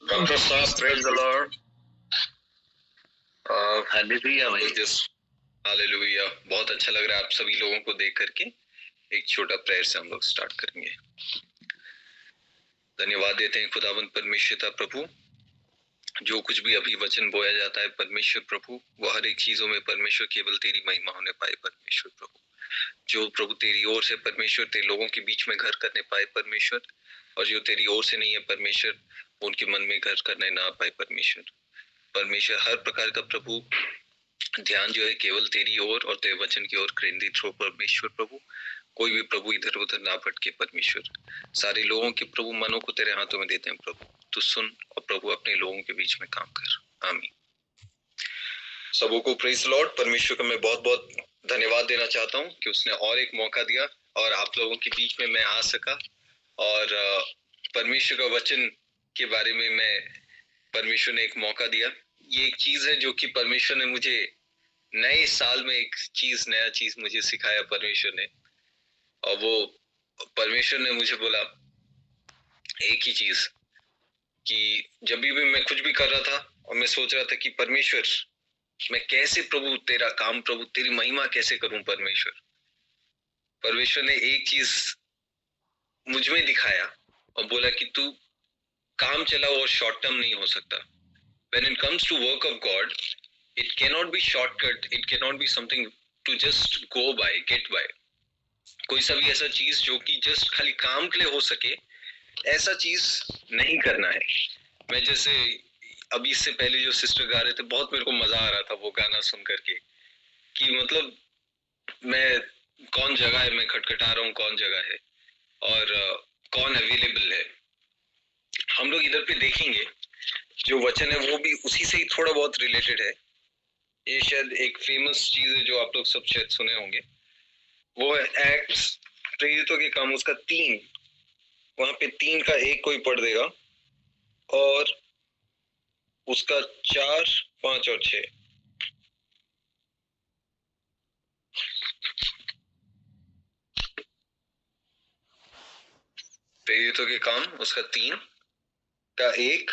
Dr. Saab, praise the Lord. Hallelujah भाई। Hallelujah, बहुत अच्छा लग रहा है आप सभी लोगों को देख करके। एक छोटा प्रेयर से हम लोग स्टार्ट करेंगे। धन्यवाद देते हैं खुदावंद परमेश्वर प्रभु, जो कुछ भी अभी वचन बोया जाता है परमेश्वर प्रभु, वो हर एक चीजों में परमेश्वर केवल तेरी महिमा होने पाए परमेश्वर प्रभु। जो प्रभु तेरी ओर से परमेश्वर तेरे लोगों के बीच में घर करने पाए परमेश्वर, और जो तेरी ओर से नहीं है परमेश्वर, उनके मन में घर करने ना पाए परमेश्वर। परमेश्वर हर प्रकार का प्रभु ध्यान जो है केवल तेरी ओर और तेरे वचन की ओर केंद्रित हो परमेश्वर प्रभु। कोई भी प्रभु इधर उधर ना भटके परमेश्वर। सारे लोगों के प्रभु मनों को तेरे हाथों में देते हैं प्रभु, तू सुन और प्रभु अपने लोगों के बीच में काम कर। आमीन। सबों को प्रेज लॉर्ड। परमेश्वर को मैं बहुत बहुत धन्यवाद देना चाहता हूँ कि उसने और एक मौका दिया और आप लोगों के बीच में मैं आ सका, और परमेश्वर का वचन के बारे में मैं परमेश्वर ने एक मौका दिया। ये एक चीज है जो कि परमेश्वर ने मुझे नए साल में एक नया चीज मुझे सिखाया परमेश्वर ने, और वो परमेश्वर ने मुझे बोला एक ही चीज कि जब भी मैं कुछ भी कर रहा था और मैं सोच रहा था कि परमेश्वर मैं कैसे प्रभु तेरा काम, प्रभु तेरी महिमा कैसे करूं परमेश्वर ने एक चीज मुझ में दिखाया और बोला कि तू काम चला और शॉर्ट टर्म नहीं हो सकता। When it comes to work of God, it cannot be shortcut, it cannot be something to just go by, get by. कोई सा भी ऐसा चीज जो कि जस्ट खाली काम के लिए हो सके, ऐसा चीज नहीं करना है। मैं जैसे अभी इससे पहले जो सिस्टर गा रहे थे, बहुत मेरे को मजा आ रहा था वो गाना सुन करके, कि मतलब मैं कौन जगह है, मैं खटखटा रहा हूँ कौन जगह है, और कौन अवेलेबल है। हम लोग इधर पे देखेंगे जो वचन है वो भी उसी से ही थोड़ा बहुत रिलेटेड है। ये शायद एक फेमस चीज है जो आप लोग सब शायद सुने होंगे, वो है एक्ट्स प्रेरितों के काम, उसका 3, वहां पे 3 का 1 कोई पढ़ देगा, और उसका 4, 5 और 6। प्रेरितों के काम उसका 3 का 1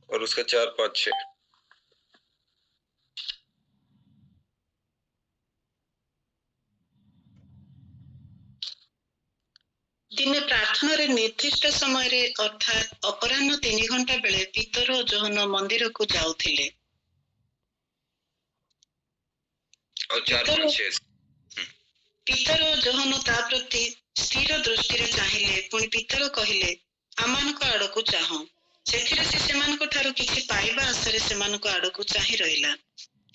और उसका 4, 5, 6। ଦିନେ ପ୍ରାର୍ଥନାରେ ନିର୍ଦ୍ଦିଷ୍ଟ ସମୟରେ ଅର୍ଥାତ୍ ଅପରାହ୍ନ 3 ଘଣ୍ଟା ବେଳେ ପିତର ଓ ଯୋହନ ମନ୍ଦିରକୁ ଯାଉଥିଲେ। ପିତର ଓ ଯୋହନ ତା ପ୍ରତି ସ୍ଥିର ଦୃଷ୍ଟିରେ ଚାହିଁଲେ, ପୁଣି ପିତର କହିଲେ, ଆମମାନଙ୍କ ଆଡ଼କୁ ଚାହଁ। ସେଥିରେ ସେ ସେମାନଙ୍କ ଠାରୁ କିଛି ପାଇବା ଆଶାରେ ସେମାନଙ୍କ ଆଡ଼କୁ ଚାହିଁ ରହିଲା।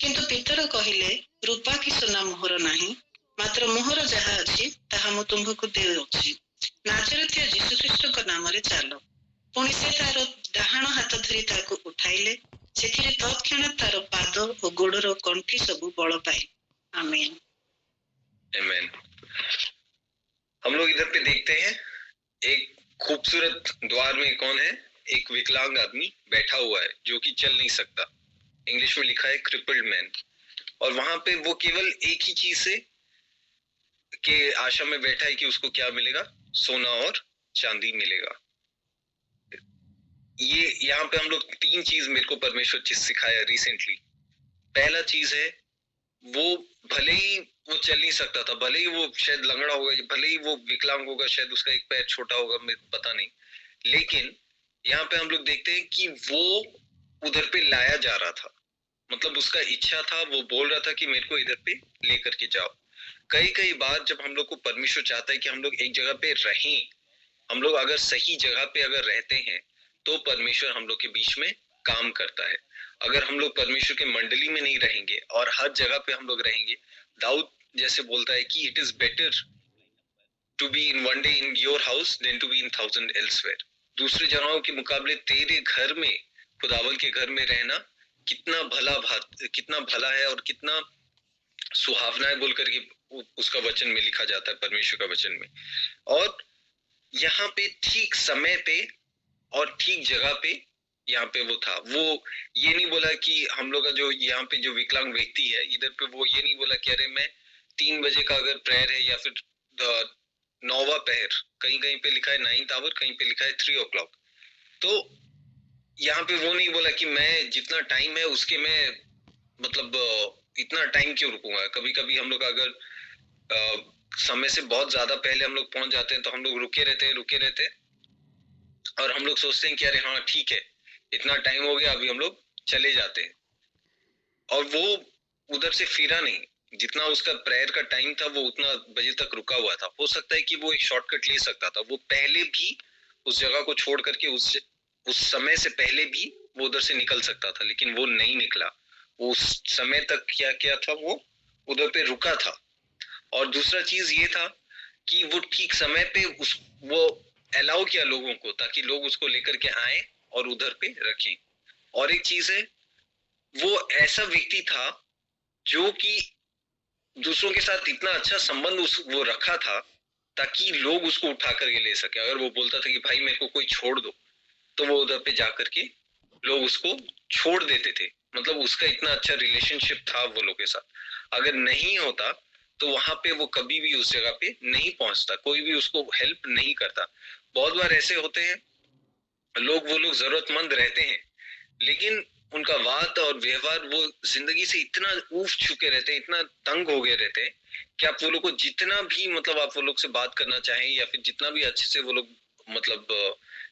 କିନ୍ତୁ ପିତର କହିଲେ, ରୂପା କି ସୁନା ମୋହର ନାହିଁ, ମାତ୍ର ମୋହର ଯାହା ଅଛି ତାହା ମୁଁ ତୁମ୍ଭକୁ ଦେଉଅଛି। ନାଜରେଥିୟ ଯୀଶୁଖ୍ରୀଷ୍ଟଙ୍କ ନାମରେ ଚାଲ। ପୁଣି ସେ ତାର ଡାହାଣ ହାତ ଧରି ତାକୁ ଉଠାଇଲେ। ସେଥିରେ ତତ୍କ୍ଷଣାତ୍ ତାର ପାଦ ଓ ଗୋଡ଼ର ଗଣ୍ଠି ସବୁ ବଳ ପାଇଲେ। आमीन। आमीन। हम लोग इधर पे देखते हैं एक खूबसूरत द्वार में कौन है, एक विकलांग आदमी बैठा हुआ है जो कि चल नहीं सकता। इंग्लिश में लिखा है क्रिपल्ड मैन, और वहां पे वो केवल एक ही चीज से के आशा में बैठा है कि उसको क्या मिलेगा, सोना और चांदी मिलेगा। ये यहाँ पे हम लोग 3 चीज मेरे को परमेश्वर चीज सिखाया रिसेंटली। पहला चीज है, वो भले ही वो चल नहीं सकता था, भले ही वो शायद लंगड़ा होगा, भले ही वो विकलांग होगा, शायद उसका एक पैर छोटा होगा, मेरे को पता नहीं, लेकिन यहाँ पे हम लोग देखते हैं कि वो उधर पे लाया जा रहा था। मतलब उसका इच्छा था, वो बोल रहा था कि मेरे को इधर पे लेकर के जाओ। कई बार जब हम लोग को परमेश्वर चाहता है कि हम लोग एक जगह पे रहें, हम लोग अगर सही जगह पे अगर रहते हैं तो परमेश्वर हम लोग के बीच में काम करता है। अगर हम लोग परमेश्वर के मंडली में नहीं रहेंगे और हर जगह पे हम लोग रहेंगे, दाऊद जैसे बोलता है कि it is better to be in one day in your house than to be in 1000 elsewhere. दूसरे जगहों के मुकाबले तेरे घर में, खुदावन के घर में रहना कितना भला है और कितना सुहावना है बोल करके उसका वचन में लिखा जाता है, परमेश्वर का वचन में। और यहाँ पे ठीक समय पे और ठीक जगह पे यहाँ पे वो था। वो ये नहीं बोला कि हम लोग का जो यहाँ पे जो विकलांग व्यक्ति है इधर पे, वो ये नहीं बोला कि अरे मैं 3 बजे का अगर प्रेयर है या फिर 9वां पहर, कहीं पे लिखा है 9th आवर, कहीं पे लिखा है 3 o'clock। तो यहाँ पे वो नहीं बोला कि मैं जितना टाइम है उसके में मतलब इतना टाइम क्यों रुकूंगा। कभी कभी हम लोग अगर समय से बहुत ज्यादा पहले हम लोग पहुंच जाते हैं तो हम लोग रुके रहते और हम लोग सोचते हैं कि अरे हाँ ठीक है, इतना टाइम हो गया, अभी हम लोग चले जाते हैं। और वो उधर से फिरा नहीं। जितना उसका प्रेयर का टाइम था वो उतना बजे तक रुका हुआ था। हो सकता है कि वो एक शॉर्टकट ले सकता था, वो पहले भी उस जगह को छोड़ करके उस समय से पहले भी वो उधर से निकल सकता था, लेकिन वो नहीं निकला। वो उस समय तक क्या क्या था, वो उधर पे रुका था। और दूसरा चीज ये था कि वो ठीक समय पे वो अलाउ किया लोगों को, ताकि लोग उसको लेकर के आए और उधर पे रखें। और एक चीज है, वो ऐसा व्यक्ति था जो कि दूसरों के साथ इतना अच्छा संबंध वो रखा था ताकि लोग उसको उठा करके ले सके। अगर वो बोलता था कि भाई मेरे को कोई छोड़ दो, तो वो उधर पे जाकर के लोग उसको छोड़ देते थे। मतलब उसका इतना अच्छा रिलेशनशिप था वो लोग के साथ। अगर नहीं होता तो वहां पे वो कभी भी उस जगह पे नहीं पहुंचता, कोई भी उसको हेल्प नहीं करता। बहुत बार ऐसे होते हैं लोग, वो लोग जरूरतमंद रहते हैं, लेकिन उनका बात और व्यवहार, वो जिंदगी से इतना ऊब चुके रहते हैं, इतना तंग हो गए रहते हैं कि आप वो लोग को जितना भी मतलब आप वो लोग से बात करना चाहें या फिर जितना भी अच्छे से वो लोग मतलब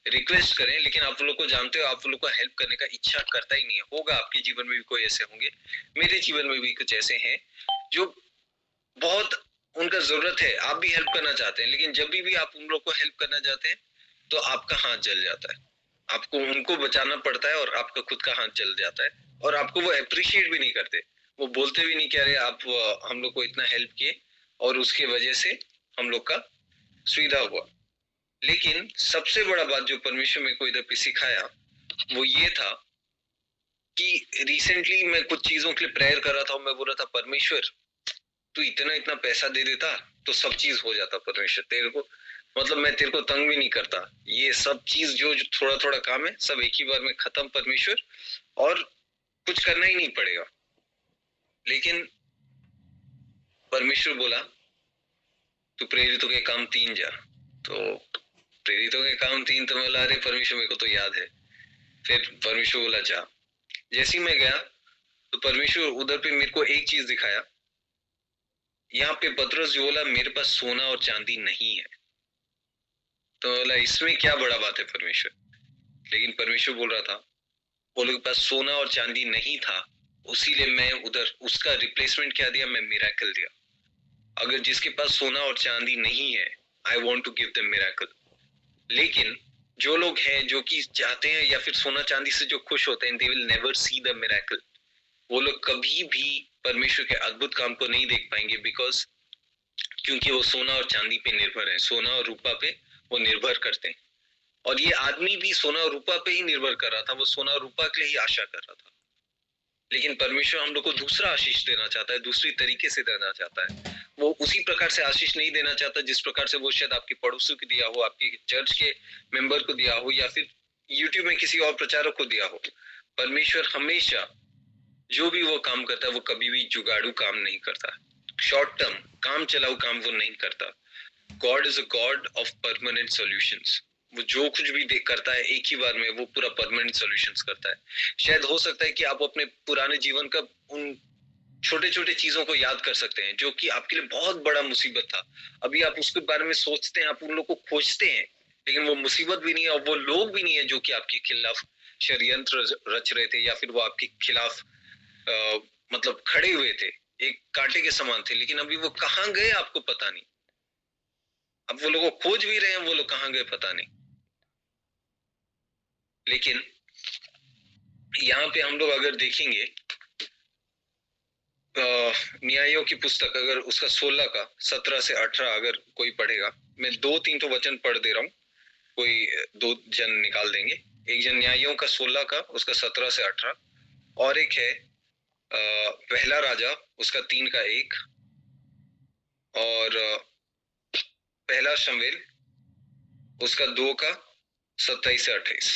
रिक्वेस्ट करें, लेकिन आप वो लोग को जानते हो आप वो लोग को हेल्प करने का इच्छा करता ही नहीं है। होगा आपके जीवन में भी कोई ऐसे होंगे, मेरे जीवन में भी कुछ ऐसे हैं जो बहुत उनका जरूरत है, आप भी हेल्प करना चाहते हैं, लेकिन जब भी आप उन लोग को हेल्प करना चाहते हैं तो आपका हाथ जल जाता है। आपको उनको बचाना पड़ता है और आपका खुद का हाथ जल जाता है। और आपको वो अप्रिशिएट भी नहीं करते, वो बोलते भी नहीं कि अरे आप हम लोग को इतना हेल्प किए और उसके वजह से हम लोग का सुविधा हुआ। लेकिन सबसे बड़ा बात जो परमेश्वर मेरे को इधर पे सिखाया वो ये था कि रिसेंटली मैं कुछ चीजों के लिए प्रेयर कर रहा था और मैं बोल रहा था परमेश्वर तू इतना इतना पैसा दे देता तो सब चीज हो जाता। परमेश्वर तेरे को मतलब मैं तेरे को तंग भी नहीं करता, ये सब चीज जो थोड़ा थोड़ा काम है सब एक ही बार में खत्म परमेश्वर, और कुछ करना ही नहीं पड़ेगा। लेकिन परमेश्वर बोला तू प्रेरितों के काम 3 जा। तो प्रेरितों के काम 3, तो मैं बोला अरे परमेश्वर मेरे को तो याद है। फिर परमेश्वर बोला जा। जैसे ही मैं गया तो परमेश्वर उधर पे मेरे को एक चीज दिखाया। यहाँ पे पतरस जो बोला मेरे पास सोना और चांदी नहीं है, तो बोला इसमें क्या बड़ा बात है परमेश्वर। लेकिन परमेश्वर बोल रहा था वो लोग के पास सोना और चांदी नहीं था, उसीलिए मैं उधर उसका रिप्लेसमेंट क्या दिया, मैं मिराकल दिया। अगर जिसके पास सोना और चांदी नहीं है, I want to give them miracle. लेकिन जो लोग हैं जो कि चाहते हैं या फिर सोना चांदी से जो खुश होते हैं, they will never see the miracle. वो लोग कभी भी परमेश्वर के अद्भुत काम को नहीं देख पाएंगे, बिकॉज क्योंकि वो सोना और चांदी पे निर्भर है, सोना और रूपा पे वो निर्भर करते हैं। और ये आदमी भी सोना और रूपा पे ही निर्भर कर रहा था, वो सोना और रूपा के लिए ही आशा कर रहा था। लेकिन परमेश्वर हम लोग को दूसरा आशीष देना चाहता है, दूसरी तरीके से देना चाहता है। वो उसी प्रकार से आशीष नहीं देना चाहता जिस प्रकार से वो शायद आपके पड़ोसियों को दिया हो, आपके चर्च के मेंबर को दिया हो, या फिर यूट्यूब में किसी और प्रचारक को दिया हो। परमेश्वर हमेशा जो भी वो काम करता है वो कभी भी जुगाड़ू काम नहीं करता, शॉर्ट टर्म काम चलाऊ काम वो नहीं करता। God is a God of permanent solutions. वो जो कुछ भी करता है एक ही बार में वो पूरा परमानेंट सॉल्यूशंस करता है। शायद हो सकता है कि आप अपने पुराने जीवन का उन छोटे छोटे चीजों को याद कर सकते हैं जो कि आपके लिए बहुत बड़ा मुसीबत था, अभी आप उसके बारे में सोचते हैं, आप उन लोग को खोजते हैं, लेकिन वो मुसीबत भी नहीं है और वो लोग भी नहीं है जो कि आपके खिलाफ षड्यंत्र रच रहे थे या फिर वो आपके खिलाफ मतलब खड़े हुए थे, एक कांटे के समान थे। लेकिन अभी वो कहाँ गए आपको पता नहीं। अब वो लोग को खोज भी रहे हैं, वो लोग कहाँ गए पता नहीं। लेकिन यहाँ पे हम लोग अगर देखेंगे न्यायों की पुस्तक, अगर उसका 16 का 17 से 18 अगर कोई पढ़ेगा, मैं 2-3 तो वचन पढ़ दे रहा हूँ, कोई 2 जन निकाल देंगे। एक जन न्यायों का 16 का उसका 17 से 18, और एक है पहला राजा उसका 3 का 1, और पहला शमूएल उसका 2 का 27 से 28।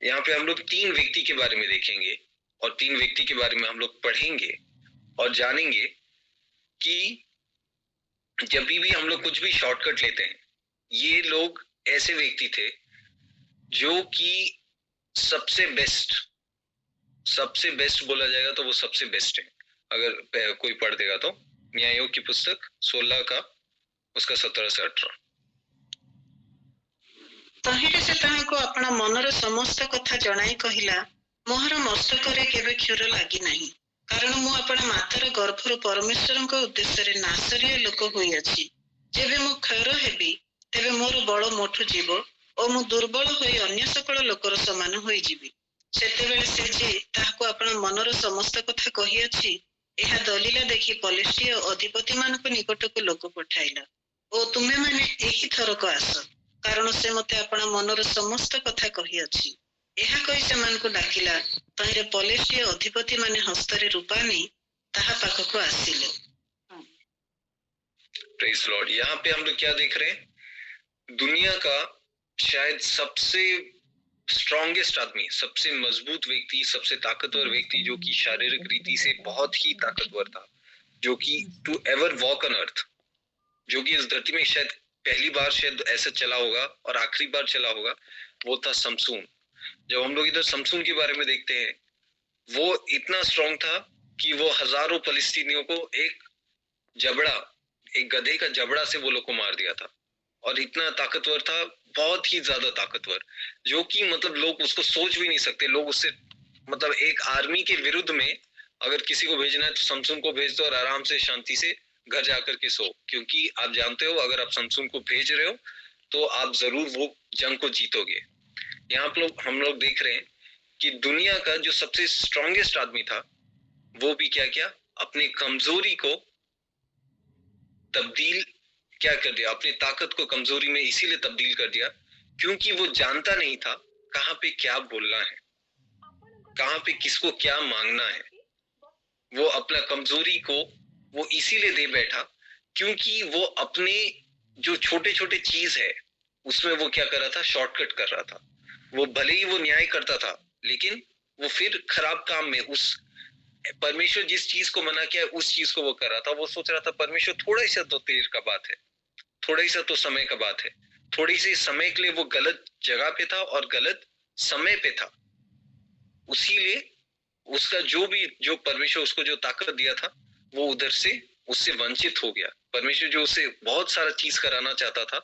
यहाँ पे हम लोग 3 व्यक्ति के बारे में देखेंगे और 3 व्यक्ति के बारे में हम लोग पढ़ेंगे और जानेंगे कि जब भी हम लोग कुछ भी शॉर्टकट लेते हैं, ये लोग ऐसे व्यक्ति थे जो कि सबसे बेस्ट बोला जाएगा तो वो सबसे बेस्ट है। अगर कोई पढ़ देगा तो न्यायों की पुस्तक 16 का उसका 17 से 18। तहिरे से ताहाको अपना मनर समस्त कथा जणाई कहिला, मोहर मस्तकरे केबे क्षुर लागी नाही, कारण मु अपना मातार गर्भर परमेश्वरଙ୍କ उद्देश्ୟରେ नासरीय लोक ହୋଇଅଛି। जेबे मु क्षर हेबि तेबे मोर बळ मोठु जीव ओ मु दुर्बल होई अन्य सकल लोकर समान होई जीवी। सेतेबेले से जे ताहाको अपना मनर समस्त कथा कहिଅछि, ଏହା ଦଲିଲା ଦେଖି ପଲେଷ୍ଟିୟ ଅଧିପତି ମାନଙ୍କ ନିକଟକୁ ଲୋକ ପଠାଇଲା ଓ ତୁମେ ମାନେ ଏହି ଥରକ ଆସ, କାରଣ ସେ ମତେ ଆପଣା ମନର ସମସ୍ତ କଥା କହିଅଛି। ଏହା କହି ସେମାନଙ୍କୁ ଡାକିଲା। ତହିଁରେ ପଲେଷ୍ଟିୟ ଅଧିପତି ମାନେ ହସ୍ତରେ ରୂପା ନେଇ ତାହା ପାଖକୁ ଆସିଲେ। Praise Lord. यहाँ पे हम लोग क्या देख रहे हैं? दुनिया का शायद सबसे स्ट्रॉन्गेस्ट आदमी, सबसे मजबूत व्यक्ति, सबसे ताकतवर व्यक्ति, जो कि शारीरिक रीति से बहुत ही ताकतवर था, जो कि to ever walk on earth, जो कि इस धरती में शायद पहली बार शायद ऐसा चला होगा और आखिरी बार चला होगा, वो था समसून। जब हम लोग इधर समसून के बारे में देखते हैं, वो इतना स्ट्रॉन्ग था कि वो हजारों फलिस्तीनियों को एक गधे का जबड़ा से वो लोग को मार दिया था। और इतना ताकतवर था, बहुत ही ज्यादा ताकतवर, जो कि मतलब लोग उसको सोच भी नहीं सकते। लोग उससे मतलब एक आर्मी के विरुद्ध में अगर किसी को भेजना है तो समसून को भेज दो और आराम से शांति से घर जाकर के सो, क्योंकि आप जानते हो अगर आप समसून को भेज रहे हो तो आप जरूर वो जंग को जीतोगे। यहाँ पे हम लोग देख रहे हैं कि दुनिया का जो सबसे स्ट्रॉन्गेस्ट आदमी था, वो भी क्या किया, अपनी कमजोरी को तब्दील क्या कर दिया, अपनी ताकत को कमजोरी में इसीलिए तब्दील कर दिया क्योंकि वो जानता नहीं था कहाँ पे क्या बोलना है, कहाँ पे किसको क्या मांगना है। वो अपना कमजोरी को वो इसीलिए दे बैठा क्योंकि वो अपने जो छोटे छोटे चीज है उसमें वो क्या कर रहा था, शॉर्टकट कर रहा था। वो भले ही वो न्याय करता था, लेकिन वो फिर खराब काम में, उस परमेश्वर जिस चीज को मना किया उस चीज को वो कर रहा था। वो सोच रहा था परमेश्वर थोड़ा सा तो देर का बात है, थोड़ा सा तो समय का बात है, थोड़ी सी समय के लिए वो गलत जगह पे था और गलत समय पे था। उसीलिए उसका जो परमेश्वर उसको जो ताकत दिया था वो उधर से उससे वंचित हो गया। परमेश्वर जो उससे बहुत सारा चीज कराना चाहता था,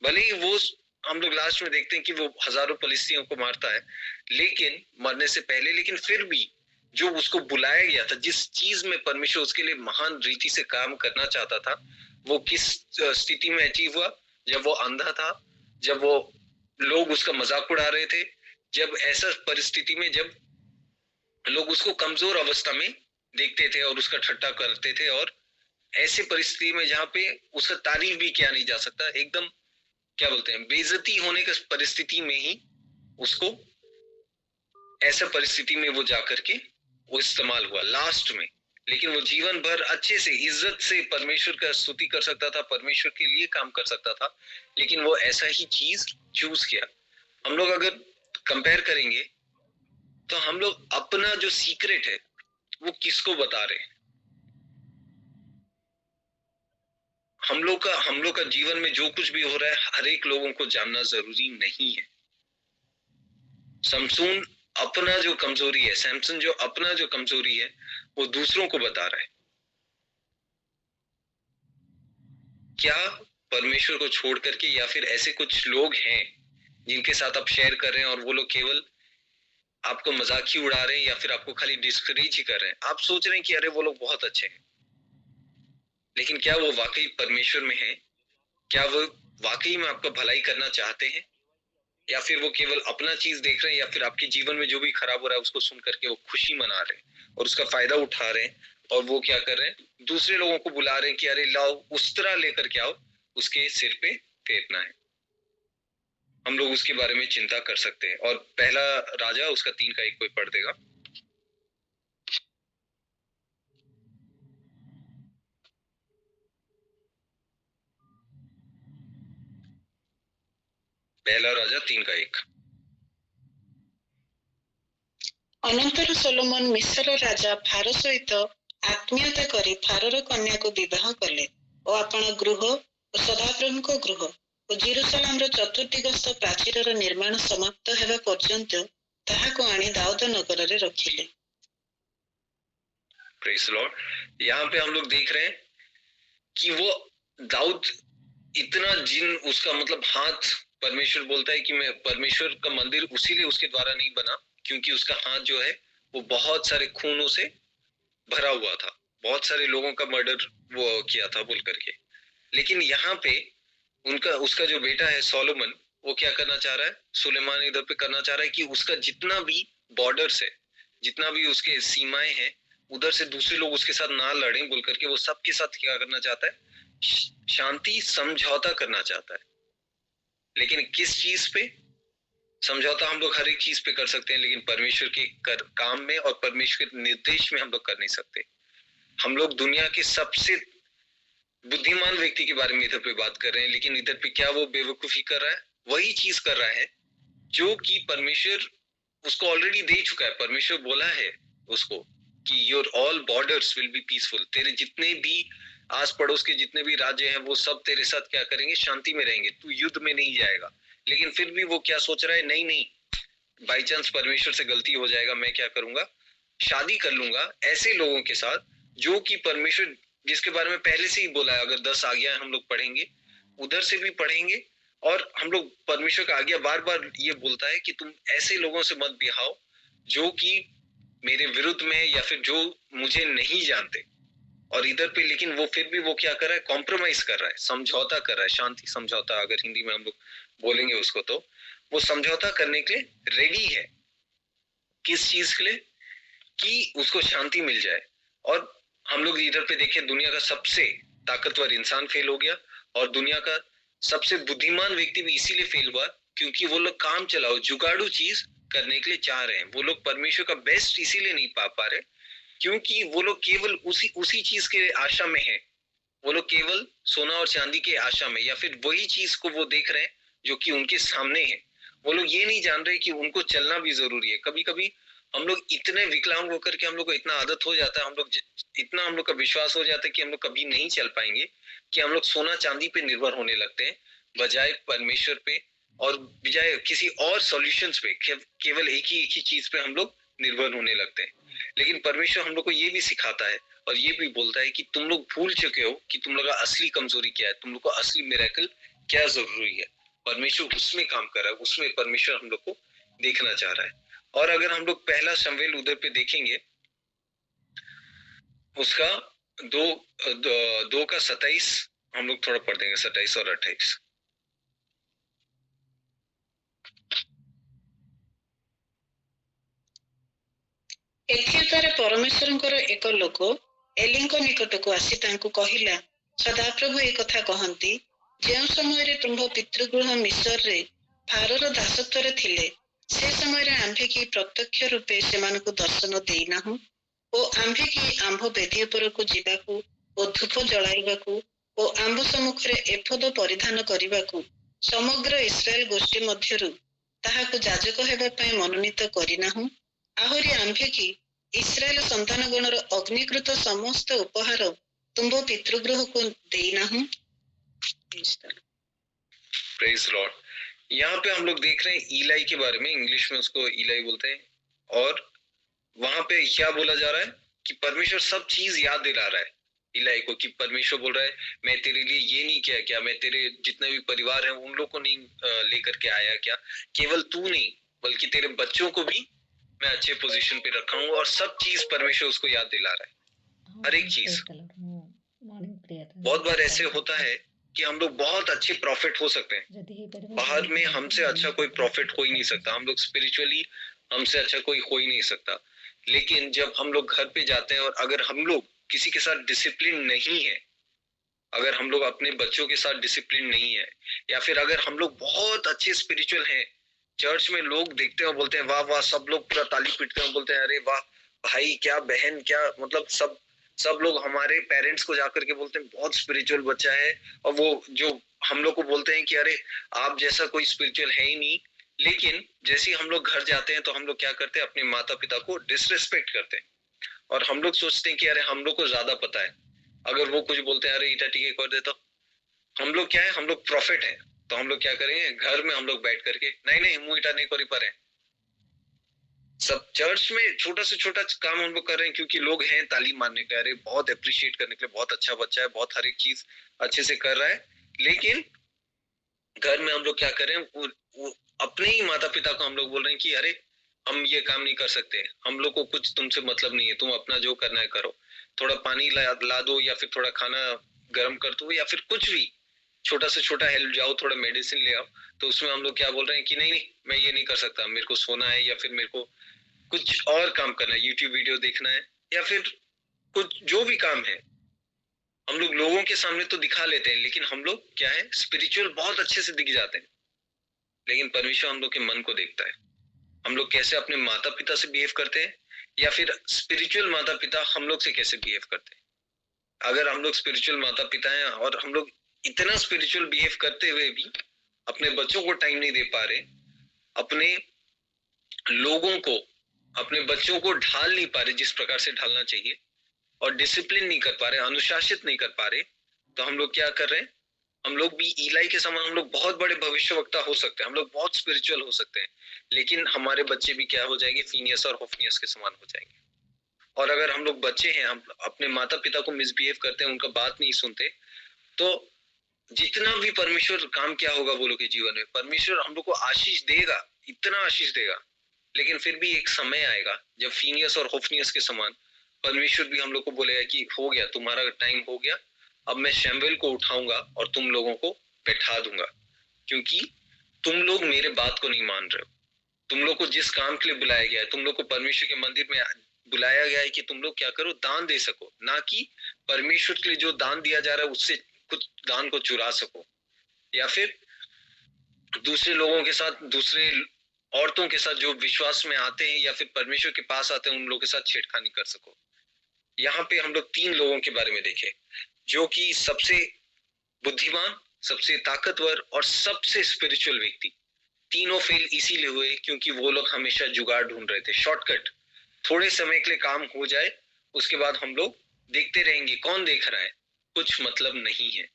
भले ही वो हम लोग लास्ट में देखते हैं कि वो हजारों फलिस्तीनियों को मारता है लेकिन मरने से पहले, लेकिन फिर भी जो उसको बुलाया गया था, जिस चीज में परमेश्वर उसके लिए महान रीति से काम करना चाहता था, वो किस स्थिति में अचीव हुआ? जब वो अंधा था, जब वो लोग उसका मजाक उड़ा रहे थे, जब ऐसा परिस्थिति में जब लोग उसको कमजोर अवस्था में देखते थे और उसका ठट्टा करते थे, और ऐसे परिस्थिति में जहाँ पे उसका तारीफ भी किया नहीं जा सकता, एकदम क्या बोलते हैं, बेइज्जती होने की परिस्थिति में ही उसको ऐसा परिस्थिति में वो जाकर के वो इस्तेमाल हुआ लास्ट में। लेकिन वो जीवन भर अच्छे से इज्जत से परमेश्वर का स्तुति कर सकता था, परमेश्वर के लिए काम कर सकता था, लेकिन वो ऐसा ही चीज चूज किया। हम लोग अगर कंपेयर करेंगे तो हम लोग अपना जो सीक्रेट है वो किसको बता रहे हैं? हम लोग का जीवन में जो कुछ भी हो रहा है हर एक लोगों को जानना जरूरी नहीं है। समसून अपना जो कमजोरी है, सैमसन जो अपना जो कमजोरी है वो दूसरों को बता रहा है। क्या परमेश्वर को छोड़ करके, या फिर ऐसे कुछ लोग हैं जिनके साथ आप शेयर कर रहे हैं और वो लोग केवल आपको मजाक ही उड़ा रहे हैं या फिर आपको खाली डिस्करेज ही कर रहे हैं? आप सोच रहे हैं कि अरे वो लोग बहुत अच्छे हैं, लेकिन क्या वो वाकई परमेश्वर में है? क्या वो वाकई में आपका भलाई करना चाहते हैं, या फिर वो केवल अपना चीज देख रहे हैं, या फिर आपके जीवन में जो भी खराब हो रहा है उसको सुन करके वो खुशी मना रहे हैं और उसका फायदा उठा रहे हैं, और वो क्या कर रहे हैं, दूसरे लोगों को बुला रहे हैं कि अरे लाओ उस्तरा लेकर के आओ, उसके सिर पे फेरना है। हम लोग उसके बारे में चिंता कर सकते हैं। और पहला राजा उसका 3 का 1 कोई पढ़ देगा। पहला राजा 3 का 1। अनंतर सोलोमन मिस्र राजा फारो सहित आत्मीयता करी फारोर कन्या को विवाह कले और अपना गृह और सदाप्रभु को गृह ଓ ଜେରୁସାଲାମର ଚତୁର୍ଦିଗସ୍ଥ ପ୍ରାଚୀରର ନିର୍ମାଣ ସମାପ୍ତ ହେବା ପର୍ଯ୍ୟନ୍ତ ତାହାକୁ ଆଣି ଦାଉଦ ନଗରରେ ରଖିଲେ। Praise Lord. यहाँ पे हम लोग देख रहे हैं कि वो दाऊद इतना जिन उसका मतलब हाथ, परमेश्वर बोलता है कि मैं परमेश्वर का मंदिर उसीलिए उसके द्वारा नहीं बना क्योंकि उसका हाथ जो है वो बहुत सारे खूनों से भरा हुआ था, बहुत सारे लोगों का मर्डर वो किया था बोल करके। लेकिन यहाँ पे उसका जो बेटा है सोलोमन, वो क्या करना चाह रहा है, सुलेमान इधर पे करना चाह रहा है कि उसका जितना भी बॉर्डर्स है, जितना भी उसके सीमाएं हैं, उधर से दूसरे लोग उसके साथ ना लड़ें बोल करके वो सबके साथ क्या करना चाहता है, शांति समझौता करना चाहता है। लेकिन किस चीज पे समझौता? हम लोग हर एक चीज पे कर सकते हैं, लेकिन परमेश्वर के काम में और परमेश्वर के निर्देश में हम लोग कर नहीं सकते। हम लोग दुनिया के सबसे बुद्धिमान व्यक्ति के बारे में इधर पे बात कर रहे हैं, लेकिन इधर पे क्या वो बेवकूफी कर रहा है? वही चीज कर रहा है जो कि परमेश्वर उसको ऑलरेडी दे चुका है। परमेश्वर बोला है उसको कि your all borders will be peaceful, तेरे जितने भी आस पड़ोस के जितने भी राज्य हैं वो सब तेरे साथ क्या करेंगे, शांति में रहेंगे, तू युद्ध में नहीं जाएगा। लेकिन फिर भी वो क्या सोच रहा है, नहीं नहीं, बाई चांस परमेश्वर से गलती हो जाएगा, मैं क्या करूंगा, शादी कर लूंगा ऐसे लोगों के साथ जो कि परमेश्वर जिसके बारे में पहले से ही बोला है। अगर 10 आज्ञा हम लोग पढ़ेंगे, उधर से भी पढ़ेंगे, और हम लोग परमेश्वर का आज्ञा बार बार ये बोलता है कि तुम ऐसे लोगों से मत बिहाओ जो कि मेरे विरुद्ध में या फिर जो मुझे नहीं जानते। और इधर पे लेकिन वो फिर भी वो क्या कर रहा है, कॉम्प्रोमाइज कर रहा है, समझौता कर रहा है, शांति समझौता अगर हिंदी में हम लोग बोलेंगे उसको, तो वो समझौता करने के लिए रेडी है। किस चीज के लिए? कि उसको शांति मिल जाए। और हम लोग इधर पे देखें, दुनिया का सबसे ताकतवर इंसान फेल हो गया और दुनिया का सबसे बुद्धिमान व्यक्ति भी इसीलिए फेल हुआ क्योंकि वो लोग काम चलाओ जुगाड़ू चीज करने के लिए चाह रहे हैं। वो लोग परमेश्वर का बेस्ट इसीलिए नहीं पा रहे क्योंकि वो लोग केवल उसी चीज के आशा में है। वो लोग केवल सोना और चांदी के आशा में, या फिर वही चीज को वो देख रहे हैं जो कि उनके सामने है। वो लोग ये नहीं जान रहे कि उनको चलना भी जरूरी है। कभी कभी हम लोग इतने विकलांग होकर के हम लोग को इतना आदत हो जाता है, इतना हम लोग का विश्वास हो जाता है कि हम लोग कभी नहीं चल पाएंगे, कि हम लोग सोना चांदी पे निर्भर होने लगते हैं बजाय परमेश्वर पे और बजाय किसी और सॉल्यूशंस पे। केवल एक ही चीज पे हम लोग निर्भर होने लगते हैं। लेकिन परमेश्वर हम लोग को ये भी सिखाता है और ये भी बोलता है कि तुम लोग भूल चुके हो कि तुम लोग का असली कमजोरी क्या है, तुम लोग को असली मिरेकल क्या जरूरी है। परमेश्वर उसमें काम कर रहा है, उसमें परमेश्वर हम लोग को देखना चाह रहा है। और अगर हम लोग पहला शमूएल उधर पे देखेंगे, उसका 2 का 27 हम लोग थोड़ा पढ़ देंगे, 27 और 28। ଏଥିରେ ପରମେଶ୍ୱରଙ୍କର ଏକ ଲୋକ ଏଲିଙ୍କ ନିକଟକୁ ଆସି ତାଙ୍କୁ କହିଲା, ସଦାପ୍ରଭୁ ଏ କଥା କହନ୍ତି, ଯେଉଁ ସମୟରେ ତୁମ୍ଭ ପିତୃଗୃହ ମିଶରରେ ଫାରୋର ଦାସତ୍ୱରେ ଥିଲେ, ସେ ସମୟରେ ଆମ୍ଭେକି ପ୍ରତ୍ୟକ୍ଷ ରୂପେ ସେମାନଙ୍କୁ ଦର୍ଶନ ଦେଇନାହୁଁ ଓ ଆମ୍ଭେକି ଆମ୍ଭ ବେଦୀ ଉପରକୁ ଯିବାକୁ ଓ ଧୂପ ଜଳାଇବାକୁ ଓ ଆମ୍ଭ ସମ୍ମୁଖରେ ଏଫୋଦ ପରିଧାନ କରିବାକୁ ସମଗ୍ର ଇସ୍ରାଏଲ ଗୋଷ୍ଠୀ ମଧ୍ୟରୁ ତାହାକୁ ଯାଜକ ହେବା ପାଇଁ ମନୋନୀତ କରିନାହୁଁ। ଆହୁରି ଆମ୍ଭେକି ଇସ୍ରାଏଲ ସନ୍ତାନ ଗଣର ଅଗ୍ନିକୃତ ସମସ୍ତ ଉପହାର ତୁମ୍ଭ ପିତୃଗୃହକୁ ଦେଇନାହୁଁ। Praise Lord. यहाँ पे हम लोग देख रहे हैं ईलाई के बारे में, इंग्लिश में उसको ईलाई बोलते हैं। और वहां पे क्या बोला जा रहा है कि परमेश्वर सब चीज याद दिला रहा है ईलाई को, कि परमेश्वर बोल रहा है मैं तेरे लिए ये नहीं किया क्या, मैं तेरे जितने भी परिवार है उन लोग को नहीं लेकर के आया क्या, केवल तू नहीं बल्कि तेरे बच्चों को भी मैं अच्छे पोजीशन पे रखा हूँ। और सब चीज परमेश्वर उसको याद दिला रहा है, हर एक चीज। बहुत बार ऐसे होता है कि हम लोग बहुत अच्छे प्रॉफिट हो सकते हैं, बाहर में हमसे अच्छा कोई प्रॉफिट हो ही नहीं सकता, हम लोग स्पिरिचुअली हमसे अच्छा कोई हो ही नहीं सकता। लेकिन जब हम लोग घर पे जाते हैं और अगर हम लोग किसी के साथ डिसिप्लिन नहीं है, अगर हम लोग अपने बच्चों के साथ डिसिप्लिन नहीं है, या फिर अगर हम लोग बहुत अच्छे स्पिरिचुअल हैं, चर्च में लोग देखते हैं और बोलते हैं वाह वाह, सब लोग पूरा ताली पीटते हैं, बोलते हैं अरे वाह भाई, क्या बहन, क्या मतलब सब लोग हमारे पेरेंट्स को जाकर के बोलते हैं बहुत स्पिरिचुअल बच्चा है। और वो जो हम लोग को बोलते हैं कि अरे आप जैसा कोई स्पिरिचुअल है ही नहीं। लेकिन जैसे हम लोग घर जाते हैं तो हम लोग क्या करते हैं, अपने माता पिता को डिसरिस्पेक्ट करते हैं और हम लोग सोचते हैं कि अरे हम लोग को ज्यादा पता है। अगर वो कुछ बोलते हैं अरे इटा टीके कर देता, हम लोग क्या है, हम लोग प्रॉफिट है, तो हम लोग क्या करेंगे, घर में हम लोग बैठ करके नहीं नहीं मुंह इटा नहीं करी पारे, सब चर्च में छोटा से छोटा काम हम लोग कर रहे हैं क्योंकि लोग हैं तालीम मारने के, अरे बहुत अप्रिशिएट करने के लिए, बहुत अच्छा बच्चा है, बहुत हर एक चीज अच्छे से कर रहा है। लेकिन घर में हम लोग क्या कर रहे हैं, वो अपने ही माता पिता को हम लोग बोल रहे हैं कि अरे हम ये काम नहीं कर सकते, हम लोग को कुछ तुमसे मतलब नहीं है, तुम अपना जो करना है करो, थोड़ा पानी ला दो या फिर थोड़ा खाना गर्म कर दो या फिर कुछ भी छोटा से छोटा हेल्प, जाओ थोड़ा मेडिसिन ले आओ। तो उसमें हम लोग क्या बोल रहे हैं कि नहीं नहीं मैं ये नहीं कर सकता, मेरे को सोना है या फिर मेरे को कुछ और काम करना है, यूट्यूब वीडियो देखना है या फिर कुछ जो भी काम है। हम लोग लोगों के सामने तो दिखा लेते हैं, लेकिन हम लोग क्या है, स्पिरिचुअल बहुत अच्छे से दिख जाते हैं, लेकिन परमेश्वर हम लोग के मन को देखता है, हम लोग कैसे अपने माता पिता से बिहेव करते हैं या फिर स्पिरिचुअल माता पिता हम लोग से कैसे बिहेव करते हैं। अगर हम लोग स्पिरिचुअल माता पिता हैं और हम लोग इतना स्पिरिचुअल बिहेव करते हुए भी अपने बच्चों को टाइम नहीं दे पा रहे, अपने लोगों को, अपने बच्चों को ढाल नहीं पा रहे जिस प्रकार से ढालना चाहिए, और डिसिप्लिन नहीं कर पा रहे, अनुशासित नहीं कर पा रहे, तो हम लोग क्या कर रहे हैं, हम लोग भी ईलाई के समान हम लोग बहुत बड़े भविष्यवक्ता हो सकते हैं, हम लोग बहुत स्पिरिचुअल हो सकते हैं, लेकिन हमारे बच्चे भी क्या हो जाएंगे, फीनियस और होफनियस के समान हो जाएंगे। और अगर हम लोग बच्चे हैं, हम अपने माता पिता को मिसबिहेव करते हैं, उनका बात नहीं सुनते, तो जितना भी परमेश्वर काम क्या होगा वो लोग के जीवन में, परमेश्वर हम लोग को आशीष देगा, इतना आशीष देगा, लेकिन फिर भी एक समय आएगा जब फीनियस और होफनियस के समान परमेश्वर भी हम लोग को बोलेगा कि हो गया, तुम्हारा टाइम हो गया, अब मैं शैमुएल को उठाऊंगा और तुम लोगों को बैठा दूंगा, क्योंकि तुम लोग मेरे बात को नहीं मान रहे हो, तुम लोग को जिस काम के लिए बुलाया गया है, तुम लोग को परमेश्वर के मंदिर में बुलाया गया है कि तुम लोग क्या करो, दान दे सको, ना कि परमेश्वर के लिए जो दान दिया जा रहा है उससे कुछ दान को चुरा सको, या फिर दूसरे लोगों के साथ, दूसरे औरतों के साथ जो विश्वास में आते हैं या फिर परमेश्वर के पास आते हैं उन लोगों के साथ छेड़खानी कर सको। यहाँ पे हम लोग 3 लोगों के बारे में देखें जो कि सबसे बुद्धिमान, सबसे ताकतवर और सबसे स्पिरिचुअल व्यक्ति, तीनों फेल इसीलिए हुए क्योंकि वो लोग हमेशा जुगाड़ ढूंढ रहे थे, शॉर्टकट, थोड़े समय के लिए काम हो जाए, उसके बाद हम लोग देखते रहेंगे कौन देख रहा है, कुछ मतलब नहीं है।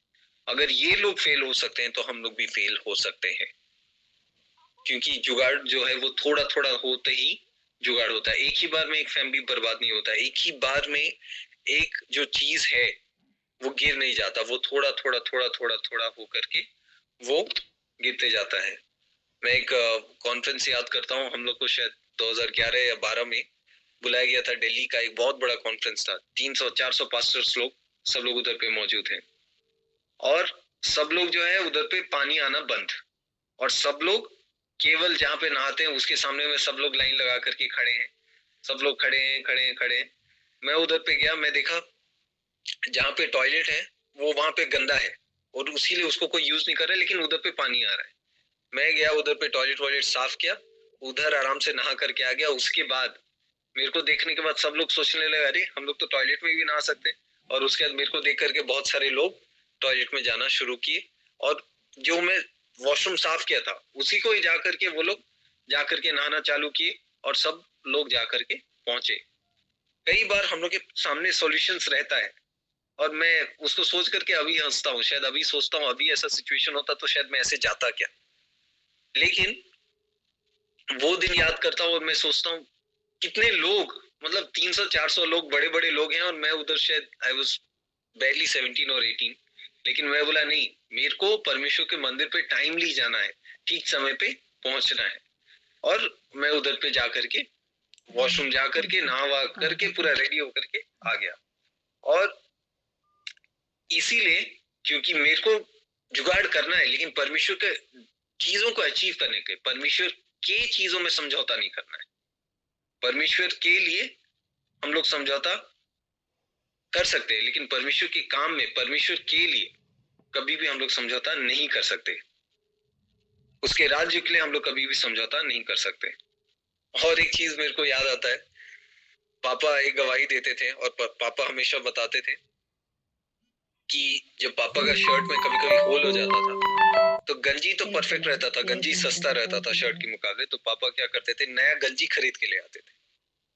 अगर ये लोग फेल हो सकते हैं तो हम लोग भी फेल हो सकते हैं, क्योंकि जुगाड़ जो है वो थोड़ा थोड़ा होते ही जुगाड़ होता है, एक ही बार में एक फैमिली बर्बाद नहीं होता, एक ही बार में एक जो चीज है वो गिर नहीं जाता, वो थोड़ा थोड़ा थोड़ा थोड़ा थोड़ा हो करके वो गिरते जाता है। मैं एक कॉन्फ्रेंस याद करता हूँ, हम लोग को शायद 2011 या 12 में बुलाया गया था, दिल्ली का एक बहुत बड़ा कॉन्फ्रेंस था, 300-400 पास्टर्स लोग, सब लोग उधर पे मौजूद हैं, और सब लोग जो है उधर पे पानी आना बंद, और सब लोग केवल जहाँ पे नहाते हैं उसके सामने में सब लोग लाइन लगा करके खड़े हैं, सब लोग खड़े हैं। मैं उधर पे गया, मैं देखा जहाँ पे टॉयलेट है वो वहां पे गंदा है और उसीलिए उसको कोई यूज नहीं कर रहा है, लेकिन उधर पे पानी आ रहा है। मैं गया उधर पे, टॉयलेट साफ किया, उधर आराम से नहा करके आ गया। उसके बाद मेरे को देखने के बाद सब लोग सोचने लगे अरे हम लोग तो टॉयलेट में भी नहा सकते हैं, और उसके बाद मेरे को देख करके बहुत सारे लोग टॉयलेट में जाना शुरू किए, और जो मैं वॉशरूम साफ किया था उसी को ही जा करके वो लोग जा करके नहाना चालू किए, और सब लोग जा करके पहुंचे। कई बार हम लोग के सामने सॉल्यूशंस रहता है और मैं उसको सोच करके अभी हंसता हूँ, शायद अभी सोचता हूँ अभी ऐसा सिचुएशन होता तो शायद मैं ऐसे जाता क्या, लेकिन वो दिन याद करता हूँ और मैं सोचता हूँ कितने लोग, मतलब 300-400 लोग, बड़े बड़े लोग हैं, और मैं उधर शायद आई वाज barely 17 और 18, लेकिन मैं बोला नहीं, मेरे को परमेश्वर के मंदिर पे टाइमली जाना है, ठीक समय पे पहुंचना है, और मैं उधर पे जा करके वॉशरूम जा करके नहा करके पूरा रेडी होकर के आ गया। और इसीलिए क्योंकि मेरे को जुगाड़ करना है, लेकिन परमेश्वर के चीजों को अचीव करने के, परमेश्वर के चीजों में समझौता नहीं करना है। परमेश्वर के लिए हम लोग समझौता कर सकते हैं, लेकिन परमेश्वर के काम में, परमेश्वर के लिए कभी भी हम लोग समझौता नहीं कर सकते, उसके राज्य के लिए हम लोग कभी भी समझौता नहीं कर सकते। और एक चीज मेरे को याद आता है, पापा एक गवाही देते थे और पापा हमेशा बताते थे कि जब पापा का शर्ट में कभी कभी होल हो जाता था तो गंजी तो परफेक्ट रहता था, गंजी सस्ता रहता था शर्ट के मुकाबले, तो पापा क्या करते थे, नया गंजी खरीद के ले आते थे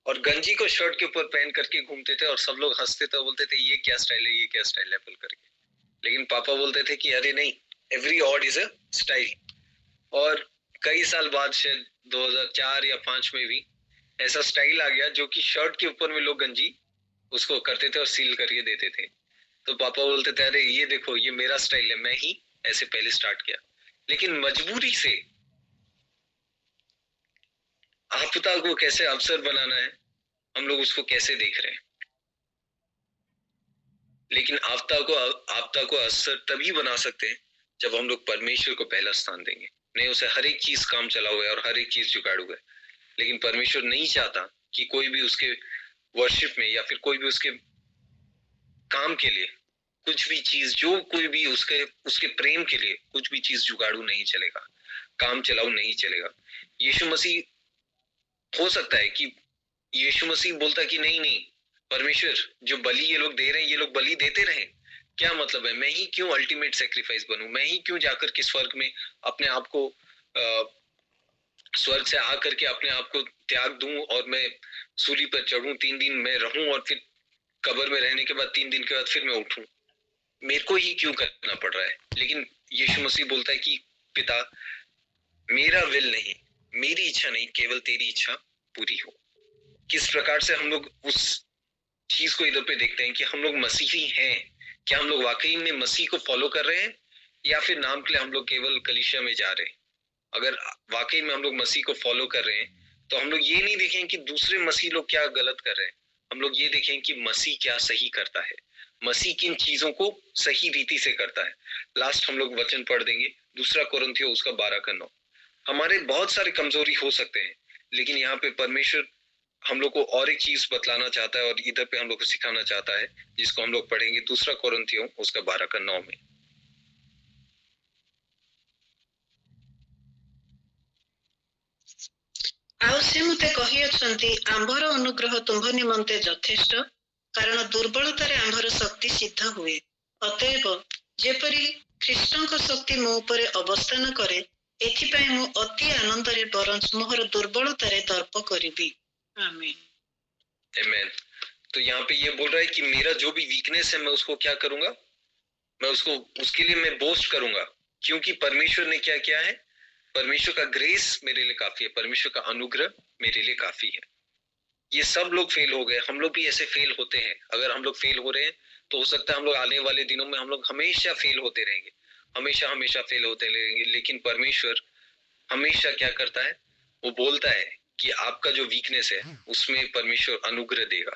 और गंजी को शर्ट के ऊपर पहन करके घूमते थे, और सब लोग हंसते थे, बोलते थे ये क्या स्टाइल है, ये क्या स्टाइल है बोल करके। लेकिन पापा बोलते थे कि अरे नहीं, every odd is a style. और कई साल बाद शायद 2004 या 5 में भी ऐसा स्टाइल आ गया जो कि शर्ट के ऊपर में लोग गंजी उसको करते थे और सील करके देते थे। तो पापा बोलते थे अरे ये देखो ये मेरा स्टाइल है, मैं ही ऐसे पहले स्टार्ट किया। लेकिन मजबूरी से आपदा को कैसे अवसर बनाना है, हम लोग उसको कैसे देख रहे हैं। लेकिन आपदा को अवसर तभी बना सकते हैं जब हम लोग परमेश्वर को पहला स्थान देंगे। नहीं उसे हर एक चीज काम चला हुआ है और हर एक चीज जुगाड़ हुआ है, लेकिन परमेश्वर नहीं चाहता कि कोई भी उसके वर्शिप में या फिर कोई भी उसके काम के लिए कुछ भी चीज, जो कोई भी उसके उसके प्रेम के लिए कुछ भी चीज जुगाड़ू नहीं चलेगा, काम चलाऊ नहीं चलेगा। यीशु मसीह, हो सकता है कि यीशु मसीह बोलता कि नहीं नहीं परमेश्वर जो बलि ये लोग दे रहे हैं ये लोग बलि देते रहे, क्या मतलब है, मैं ही क्यों अल्टीमेट सेक्रीफाइस बनूं, मैं ही क्यों जाकर के स्वर्ग में अपने आप को स्वर्ग से आकर के अपने आप को त्याग दूं और मैं सूली पर चढ़ूं, 3 दिन मैं रहूं और फिर कब्र में रहने के बाद 3 दिन के बाद फिर मैं उठूं, मेरे को ही क्यों करना पड़ रहा है। लेकिन यीशु मसीह बोलता है कि पिता मेरा विल नहीं, मेरी इच्छा नहीं, केवल तेरी इच्छा पूरी हो। किस प्रकार से हम लोग उस चीज को इधर पे देखते हैं कि हम लोग मसीही हैं, क्या हम लोग वाकई में मसीह को फॉलो कर रहे हैं या फिर नाम के लिए हम लोग केवल कलीसिया में जा रहे हैं। अगर वाकई में हम लोग मसीह को फॉलो कर रहे हैं तो हम लोग ये नहीं देखें कि दूसरे मसीह लोग क्या गलत कर रहे हैं, हम लोग ये देखें कि मसीह क्या सही करता है, मसीह किन चीजों को सही रीति से करता है। लास्ट हम लोग वचन पढ़ देंगे, 2 कुरिन्थियों उसका 12 का 9। हमारे बहुत सारे कमजोरी हो सकते हैं, लेकिन यहाँ पे परमेश्वर हम लोग को और एक चीज बतलाना चाहता है और इधर पे हम लोग को सिखाना चाहता है, जिसको हम लोग पढ़ेंगे 2 कुरिन्थियों उसका 12 का 9 में। ଆଉ ସେ ମୋତେ କହିଅଛନ୍ତି ଆମ୍ଭର ଅନୁଗ୍ରହ ତୁମ୍ଭ ନିମନ୍ତେ ଯଥେଷ୍ଟ, କାରଣ ଦୁର୍ବଳତାରେ ଆମ୍ଭର ଶକ୍ତି ସିଦ୍ଧ ହୁଏ। ଅତଏବ ଯେପରି ଖ୍ରୀଷ୍ଟଙ୍କ ଶକ୍ତି ମୋ ଉପରେ ଅବସ୍ଥାନ କରେ, ଏଥିପାଇଁ ମୁଁ ଅତି ଆନନ୍ଦରେ ବରଂ ମୋର ଦୁର୍ବଳତାରେ ଦର୍ପ କରିବି। आमीन। आमीन। तो यहाँ पे ये बोल रहा है कि मेरा जो भी वीकनेस है मैं उसको क्या करूंगा, मैं उसको उसके लिए मैं बोस्ट करूंगा, क्योंकि परमेश्वर ने क्या किया है, परमेश्वर का ग्रेस मेरे लिए काफी है, परमेश्वर का अनुग्रह मेरे लिए काफी है। ये सब लोग फेल हो गए, हम लोग भी ऐसे फेल होते हैं। अगर हम लोग फेल हो रहे हैं तो हो सकता है हम लोग आने वाले दिनों में हम लोग हमेशा फेल होते रहेंगे, हमेशा हमेशा फेल होते रहेंगे। लेकिन परमेश्वर हमेशा क्या करता है, वो बोलता है कि आपका जो वीकनेस है उसमें परमेश्वर अनुग्रह देगा,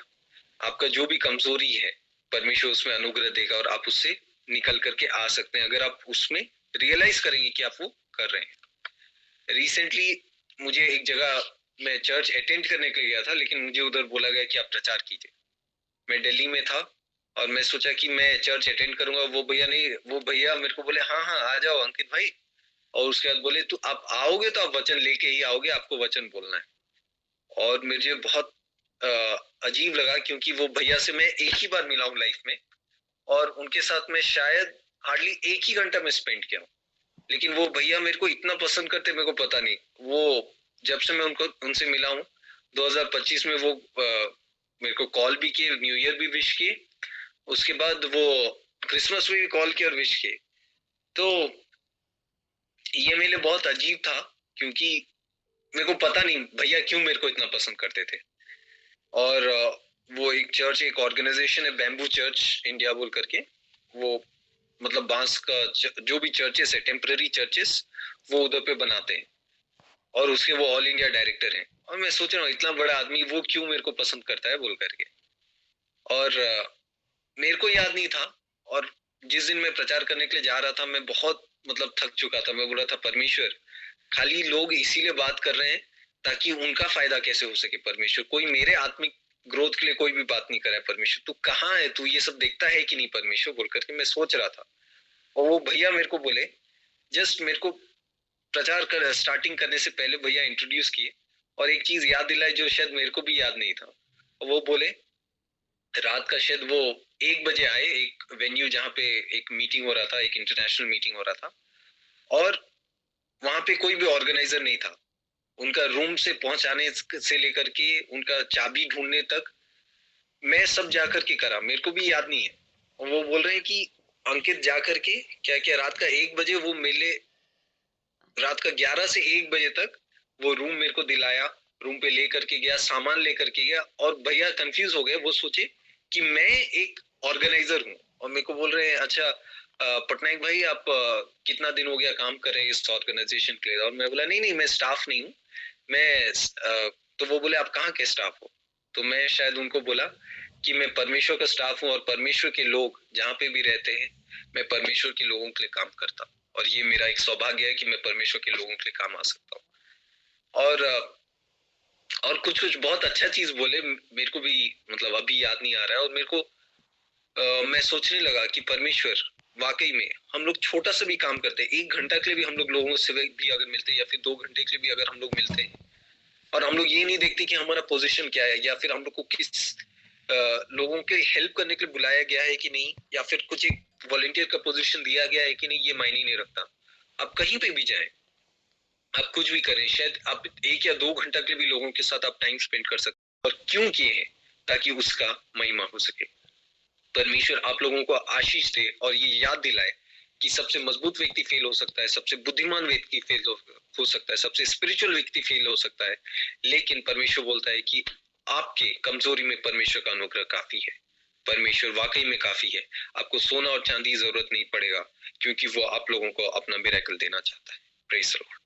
आपका जो भी कमजोरी है परमेश्वर उसमें अनुग्रह देगा और आप उससे निकल करके आ सकते हैं, अगर आप उसमें रियलाइज करेंगे कि आप वो कर रहे हैं। रिसेंटली मुझे एक जगह, मैं चर्च अटेंड करने के लिए गया था, लेकिन मुझे उधर बोला गया कि आप प्रचार कीजिए। मैं दिल्ली में था और मैं सोचा कि मैं चर्च अटेंड करूंगा, वो भैया मेरे को बोले हाँ हाँ आ जाओ अंकित भाई, और उसके बाद बोले तो आप आओगे तो आप वचन लेके ही आओगे, आपको वचन बोलना है। और मुझे बहुत अजीब लगा, क्योंकि वो भैया से मैं एक ही बार मिला हूँ लाइफ में और उनके साथ मैं शायद हार्डली 1 ही घंटा में स्पेंड किया हूँ, लेकिन वो भैया मेरे को इतना पसंद करते मेरे को पता नहीं। वो जब से मैं उनसे मिला हूँ 2025 में, वो मेरे को कॉल भी किए, न्यू ईयर भी विश किए, उसके बाद वो क्रिसमस में भी कॉल किए और विश किए। तो ये मेरे लिए बहुत अजीब था, क्योंकि मेरे को पता नहीं भैया क्यों मेरे को इतना पसंद करते थे। और वो एक चर्च, एक ऑर्गेनाइजेशन है बैम्बू चर्च इंडिया बोल करके, वो मतलब बांस का जो भी चर्चेस है, टेम्पररी चर्चेस, वो उधर पे बनाते हैं और उसके वो ऑल इंडिया डायरेक्टर हैं। और मैं सोच रहा हूँ इतना बड़ा आदमी वो क्यों मेरे को पसंद करता है बोल करके। और मेरे को याद नहीं था, और जिस दिन मैं प्रचार करने के लिए जा रहा था मैं बहुत मतलब थक चुका था। मैं बोल रहा था परमेश्वर खाली लोग इसीलिए बात कर रहे हैं ताकि उनका फायदा कैसे हो सके, परमेश्वर कोई मेरे आत्मिक ग्रोथ के लिए कोई भी बात नहीं कर रहा है, परमेश्वर तू कहाँ है, तू ये सब देखता है कि नहीं परमेश्वर बोल करके मैं सोच रहा था। और वो भैया मेरे को बोले, जस्ट मेरे को प्रचार कर स्टार्टिंग करने से पहले भैया इंट्रोड्यूस किए और एक चीज याद दिलाई जो शायद मेरे को भी याद नहीं था। वो बोले रात का शायद वो 1 बजे आए, एक वेन्यू जहाँ पे एक मीटिंग हो रहा था, एक इंटरनेशनल मीटिंग हो रहा था, और वहां पे कोई भी ऑर्गेनाइजर नहीं था। उनका रूम से पहुंचाने से लेकर के उनका चाबी ढूंढने तक मैं सब जाकर के करा, मेरे को भी याद नहीं है। और वो बोल रहे हैं कि अंकित जा करके क्या किया, रात का 1 बजे वो मेले, रात का 11 से 1 बजे तक वो रूम मेरे को दिलाया, रूम पे लेकर के गया, सामान लेकर के गया, और भैया कंफ्यूज हो गए, वो सोचे कि मैं एक ऑर्गेनाइजर हूँ, और मेरे को बोल रहे हैं अच्छा पटनायक भाई आप कितना दिन हो गया काम कर रहे हैं इस ऑर्गेनाइजेशन के लिए, और मैं बोला नहीं नहीं मैं स्टाफ नहीं हूँ, मैं तो वो बोले आप कहाँ के स्टाफ हो, तो मैं शायद उनको बोला कि मैं परमेश्वर का स्टाफ हूँ, और परमेश्वर के लोग जहाँ पे भी रहते हैं मैं परमेश्वर के लोगों के लिए काम करता हूँ, और ये मेरा एक सौभाग्य है कि मैं परमेश्वर के लोगों के लिए काम आ सकता हूँ। और कुछ कुछ बहुत अच्छा चीज बोले, मेरे को भी मतलब अभी याद नहीं आ रहा है, और मेरे को मैं सोचने लगा कि परमेश्वर वाकई में, हम लोग छोटा सा भी काम करते हैं, 1 घंटा के लिए भी हम लोग लोगों से भी अगर मिलते हैं, या फिर 2 घंटे के लिए भी अगर हम लोग मिलते हैं, और हम लोग ये नहीं देखते कि हमारा पोजीशन क्या है, या फिर हम लोग को किस लोगों के हेल्प करने के लिए बुलाया गया है कि नहीं, या फिर कुछ एक वॉलंटियर का पोजीशन दिया गया है कि नहीं, ये मायने नहीं रखता। आप कहीं पे भी जाएं, आप कुछ भी करें, शायद आप 1 या 2 घंटा के लिए भी लोगों के साथ आप टाइम स्पेंड कर सकते, और क्यों किए हैं, ताकि उसका महिमा हो सके। परमेश्वर आप लोगों को आशीष दे और ये याद दिलाए कि सबसे मजबूत व्यक्ति फेल हो सकता है, सबसे बुद्धिमान व्यक्ति फेल हो सकता है, सबसे स्पिरिचुअल व्यक्ति फेल हो सकता है, लेकिन परमेश्वर बोलता है कि आपके कमजोरी में परमेश्वर का अनुग्रह काफी है। परमेश्वर वाकई में काफी है, आपको सोना और चांदी जरूरत नहीं पड़ेगा, क्योंकि वो आप लोगों को अपना मिरेकल देना चाहता है। Praise the Lord.